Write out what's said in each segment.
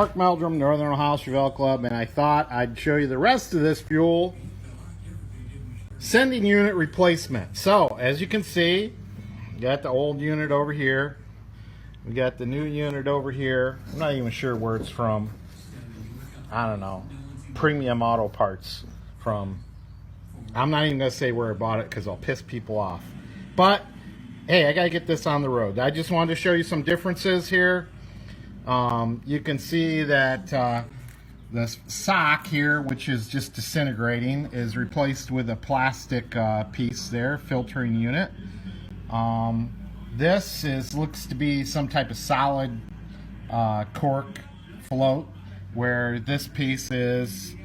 Mark Meldrum, Northern Ohio Chevelle Club, and I thought I'd show you the rest of this fuel sending unit replacement. So, as you can see, we got the old unit over here. We got the new unit over here. I'm not even sure where it's from. I don't know. Premium Auto Parts from. I'm not even going to say where I bought it because I'll piss people off. But, hey, I got to get this on the road. I just wanted to show you some differences here. You can see that the sock here, which is just disintegrating, is replaced with a plastic piece there, filtering unit. This looks to be some type of solid cork float, where this piece is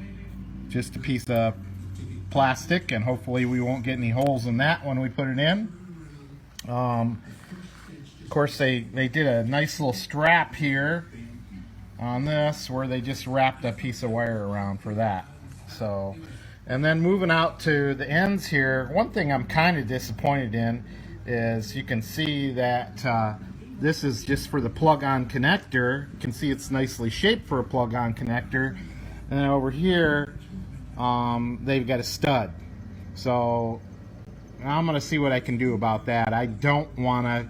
just a piece of plastic, and hopefully we won't get any holes in that when we put it in. Of course, they did a nice little strap here on this where they just wrapped a piece of wire around for that. So, and then moving out to the ends here, one thing I'm kind of disappointed in is you can see that this is just for the plug-on connector. You can see it's nicely shaped for a plug-on connector. And then over here, they've got a stud. So I'm going to see what I can do about that. I don't want to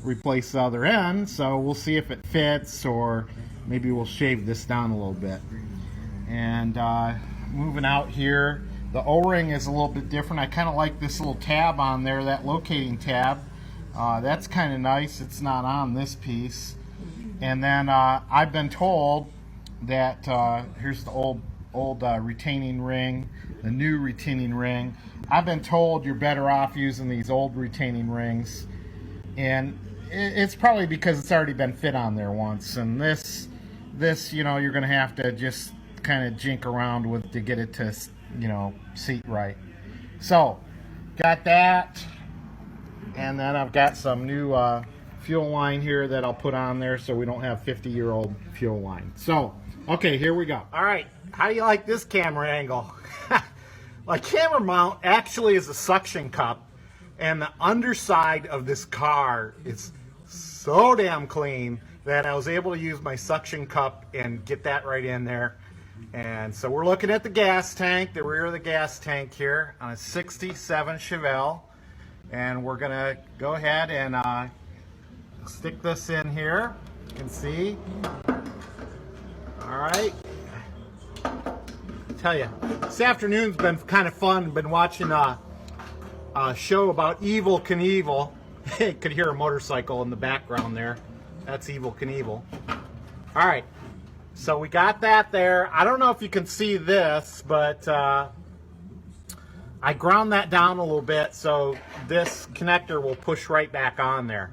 replace the other end, so we'll see if it fits, or maybe we'll shave this down a little bit. And moving out here, the O-ring is a little bit different. I kind of like this little tab on there, that locating tab. That's kind of nice. It's not on this piece. And then I've been told that here's the old retaining ring, the new retaining ring. I've been told you're better off using these old retaining rings, and it's probably because it's already been fit on there once. And this, you know, you're going to have to just kind of jink around with to get it to, you know, seat right. So, got that, and then I've got some new fuel line here that I'll put on there so we don't have 50-year-old fuel line. So, okay, here we go. All right, how do you like this camera angle? My camera mount actually is a suction cup, and the underside of this car is so damn clean that I was able to use my suction cup and get that right in there. And so we're looking at the gas tank, the rear of the gas tank here on a 67 Chevelle. And we're gonna go ahead and stick this in here. You can see. All right. Tell you, this afternoon's been kind of fun. Been watching a show about Evel Knievel. You could hear a motorcycle in the background there. That's Evel Knievel. All right, so we got that there. I don't know if you can see this, but I ground that down a little bit so this connector will push right back on there.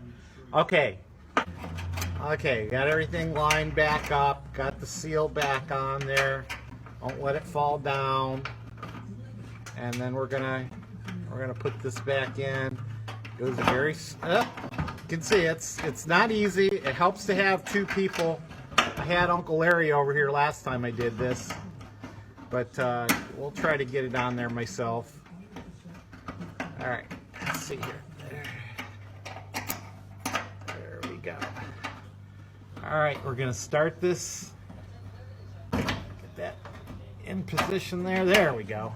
Okay, got everything lined back up. Got the seal back on there. Don't let it fall down. And then we're gonna put this back in. It was very, you can see it's not easy. It helps to have two people. I had Uncle Larry over here last time I did this, but we'll try to get it on there myself. All right, let's see here. There we go. All right, we're gonna start this. Get that in position there. There we go.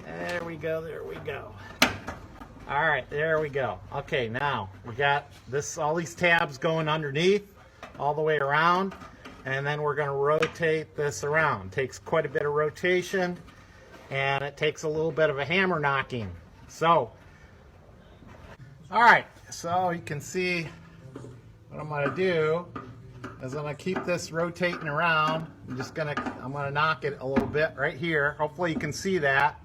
There we go, there we go. All right, there we go. Okay, now we got this, all these tabs going underneath all the way around, and then we're gonna rotate this around. Takes quite a bit of rotation, and it takes a little bit of a hammer knocking. So, all right, so you can see what I'm gonna do is I'm gonna keep this rotating around. I'm gonna knock it a little bit right here. Hopefully you can see that.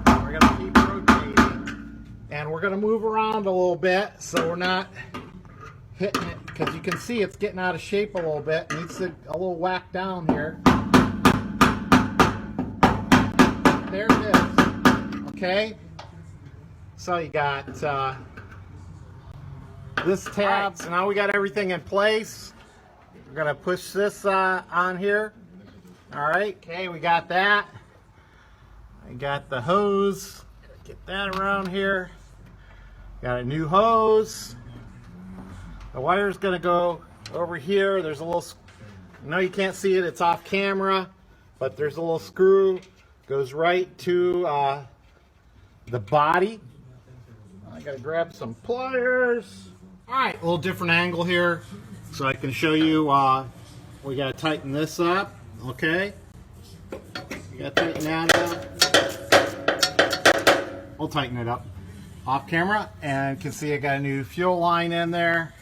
We're gonna keep rotating, and we're gonna move around a little bit so we're not hitting it, because you can see it's getting out of shape a little bit. It needs a little whack down here. There it is. Okay, so you got this tab. So now we got everything in place. We're gonna push this on here. All right, okay, we got that. I got the hose. Get that around here. Got a new hose. The wire's going to go over here. There's a little, no, you can't see it, it's off camera, but there's a little screw, goes right to the body. I got to grab some pliers. All right, a little different angle here so I can show you. We got to tighten this up, okay? You got to tighten that up. We'll tighten it up off camera, and you can see I got a new fuel line in there.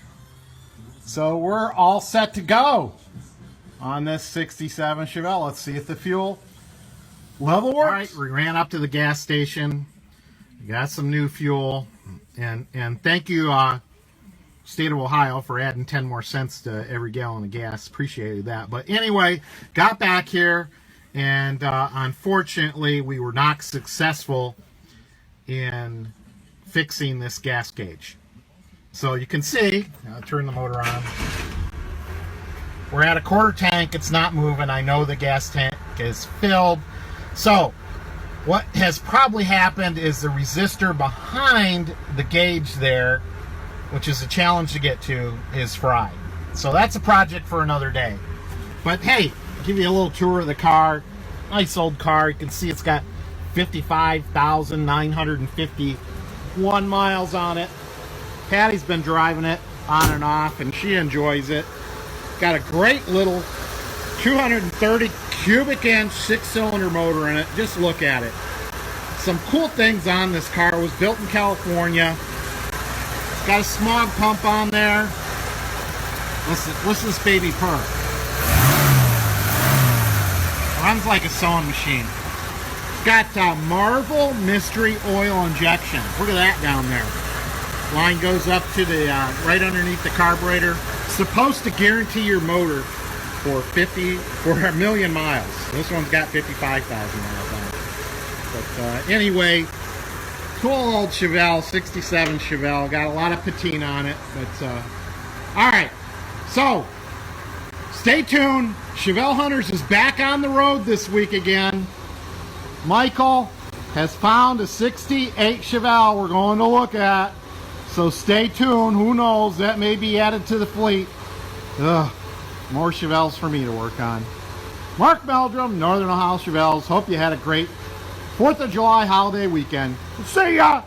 So we're all set to go on this 67 Chevelle. Let's see if the fuel level works. All right, we ran up to the gas station. We got some new fuel, and thank you, State of Ohio, for adding 10 more cents to every gallon of gas. Appreciated that. But anyway, got back here, and unfortunately, we were not successful in fixing this gas gauge. So you can see, I'll turn the motor on. We're at a quarter tank. It's not moving. I know the gas tank is filled. So what has probably happened is the resistor behind the gauge there, which is a challenge to get to, is fried. So that's a project for another day. But hey, I'll give you a little tour of the car. Nice old car. You can see it's got 55,951 miles on it. Patty's been driving it on and off, and she enjoys it. Got a great little 230 cubic inch 6-cylinder motor in it. Just look at it. Some cool things on this car. It was built in California. It's got a smog pump on there. Listen to this baby purr. Runs like a sewing machine. It's got Marvel Mystery Oil Injection. Look at that down there. Line goes up to the right underneath the carburetor. Supposed to guarantee your motor for a million miles. This one's got 55,000 miles on it. But anyway, cool old Chevelle, 67 Chevelle. Got a lot of patina on it. But all right, so stay tuned. Chevelle Hunters is back on the road this week again. Michael has found a 68 Chevelle we're going to look at. So stay tuned. Who knows? That may be added to the fleet. Ugh, more Chevelles for me to work on. Mark Meldrum, Northern Ohio Chevelles. Hope you had a great 4th of July holiday weekend. See ya!